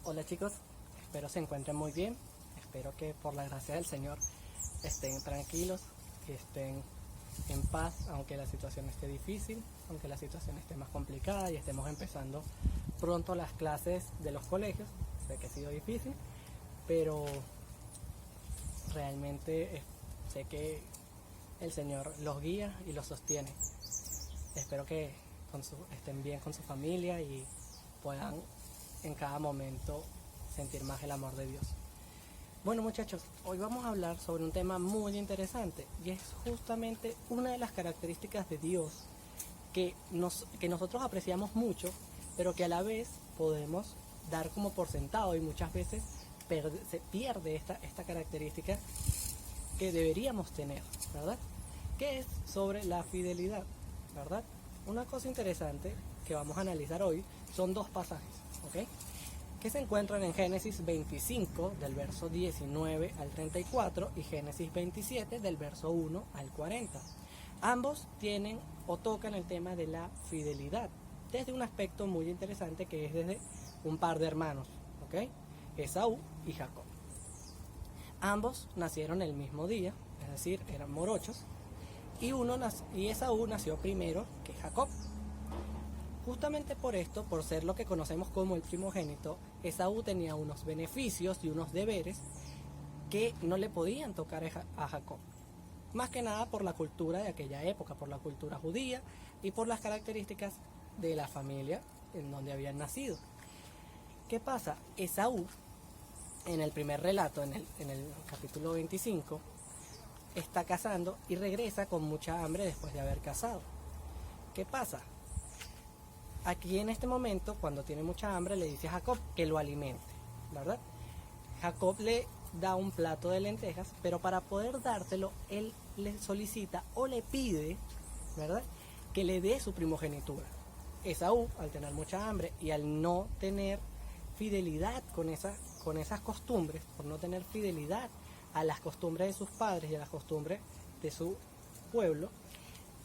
Hola chicos, espero se encuentren muy bien, espero que por la gracia del Señor estén tranquilos, que estén en paz, aunque la situación esté difícil, aunque la situación esté más complicada y estemos empezando pronto las clases de los colegios. Sé que ha sido difícil, pero realmente sé que el Señor los guía y los sostiene. Espero que estén bien con su familia y puedan en cada momento sentir más el amor de Dios. Bueno muchachos, hoy vamos a hablar sobre un tema muy interesante y es justamente una de las características de Dios que nosotros apreciamos mucho, pero que a la vez podemos dar como por sentado y muchas veces se pierde esta característica que deberíamos tener, ¿verdad? Que es sobre la fidelidad, ¿verdad? Una cosa interesante que vamos a analizar hoy son dos pasajes, ¿ok? Que se encuentran en Génesis 25 del verso 19 al 34 y Génesis 27 del verso 1 al 40. Ambos tienen o tocan el tema de la fidelidad desde un aspecto muy interesante que es desde un par de hermanos, ¿ok? Esaú y Jacob. Ambos nacieron el mismo día, es decir, eran morochos, y Esaú nació primero que Jacob. Justamente por esto, por ser lo que conocemos como el primogénito, Esaú tenía unos beneficios y unos deberes que no le podían tocar a Jacob. Más que nada por la cultura de aquella época, por la cultura judía y por las características de la familia en donde habían nacido. ¿Qué pasa? Esaú, en el primer relato, en el capítulo 25, está cazando y regresa con mucha hambre después de haber cazado. ¿Qué pasa? Aquí en este momento, cuando tiene mucha hambre, le dice a Jacob que lo alimente, ¿verdad? Jacob le da un plato de lentejas, pero para poder dárselo, él le solicita o le pide, ¿verdad?, que le dé su primogenitura. Esaú, al tener mucha hambre y al no tener fidelidad con esas costumbres, por no tener fidelidad a las costumbres de sus padres y a las costumbres de su pueblo,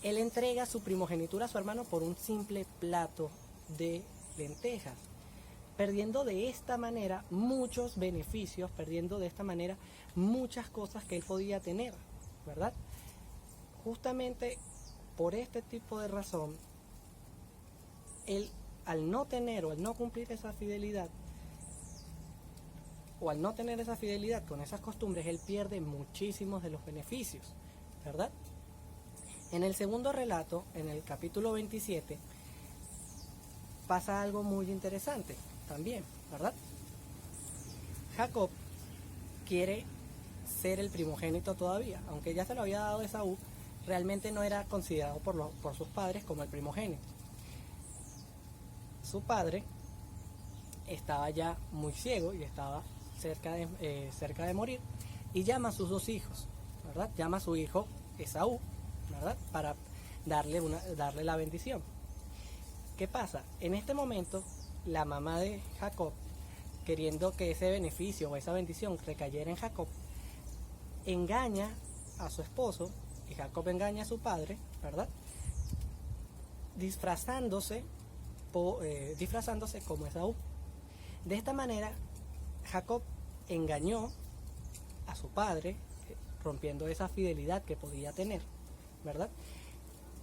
él entrega su primogenitura a su hermano por un simple plato de lentejas, perdiendo de esta manera muchos beneficios, perdiendo de esta manera muchas cosas que él podía tener, ¿verdad? Justamente por este tipo de razón, él al no tener o al no cumplir esa fidelidad, o al no tener esa fidelidad con esas costumbres, él pierde muchísimos de los beneficios, ¿verdad? En el segundo relato, en el capítulo 27, pasa algo muy interesante también, ¿verdad? Jacob quiere ser el primogénito todavía, aunque ya se lo había dado a Esaú, realmente no era considerado por sus padres como el primogénito. Su padre estaba ya muy ciego y estaba cerca de morir, y llama a sus dos hijos, ¿verdad? Llama a su hijo Esaú, ¿verdad?, para darle la bendición. ¿Qué pasa? En este momento, la mamá de Jacob, queriendo que ese beneficio o esa bendición recayera en Jacob, engaña a su esposo, y Jacob engaña a su padre, ¿verdad?, disfrazándose como Esaú. De esta manera, Jacob engañó a su padre, rompiendo esa fidelidad que podía tener, ¿verdad?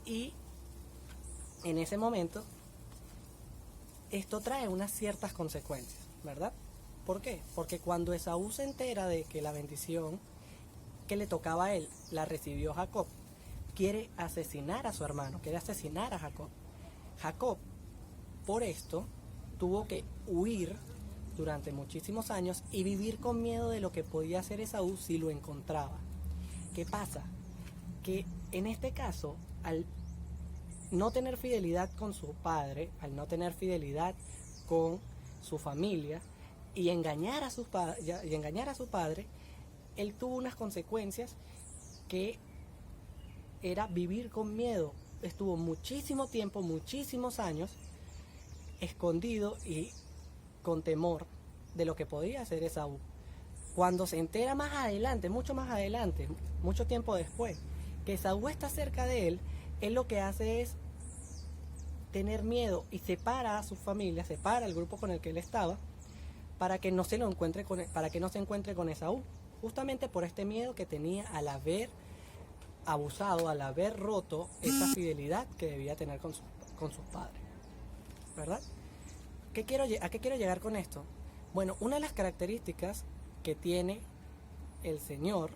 Y en ese momento, esto trae unas ciertas consecuencias, ¿verdad? ¿Por qué? Porque cuando Esaú se entera de que la bendición que le tocaba a él la recibió Jacob, quiere asesinar a su hermano, quiere asesinar a Jacob. Jacob, por esto, tuvo que huir durante muchísimos años y vivir con miedo de lo que podía hacer Esaú si lo encontraba. ¿Qué pasa? Que en este caso, al no tener fidelidad con su padre, al no tener fidelidad con su familia y engañar a su padre, él tuvo unas consecuencias que era vivir con miedo. Estuvo muchísimo tiempo, muchísimos años, escondido y con temor de lo que podía hacer Esaú. Cuando se entera más adelante, mucho tiempo después, que Esaú está cerca de él lo que hace es tener miedo y separa a su familia, separa al grupo con el que él estaba, para que no se lo encuentre para que no se encuentre con Esaú, justamente por este miedo que tenía al haber abusado, al haber roto esa fidelidad que debía tener con sus padres, ¿verdad? ¿A qué quiero llegar con esto? Bueno, una de las características que tiene el Señor,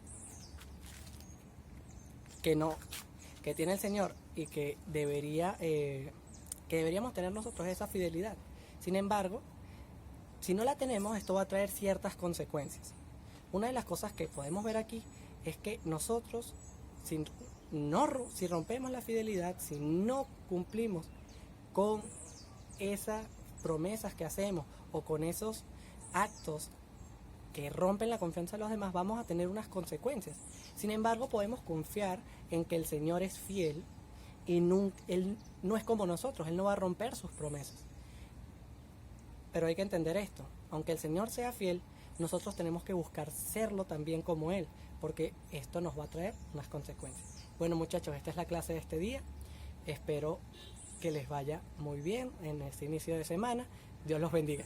que tiene el Señor y que deberíamos tener nosotros, es esa fidelidad. Sin embargo, si no la tenemos, esto va a traer ciertas consecuencias. Una de las cosas que podemos ver aquí es que nosotros, si rompemos la fidelidad, si no cumplimos con esas promesas que hacemos o con esos actos que rompen la confianza de los demás, vamos a tener unas consecuencias. Sin embargo, podemos confiar en que el Señor es fiel y Él no es como nosotros, Él no va a romper sus promesas. Pero hay que entender esto, aunque el Señor sea fiel, nosotros tenemos que buscar serlo también como Él, porque esto nos va a traer unas consecuencias. Bueno, muchachos, esta es la clase de este día. Espero que les vaya muy bien en este inicio de semana. Dios los bendiga.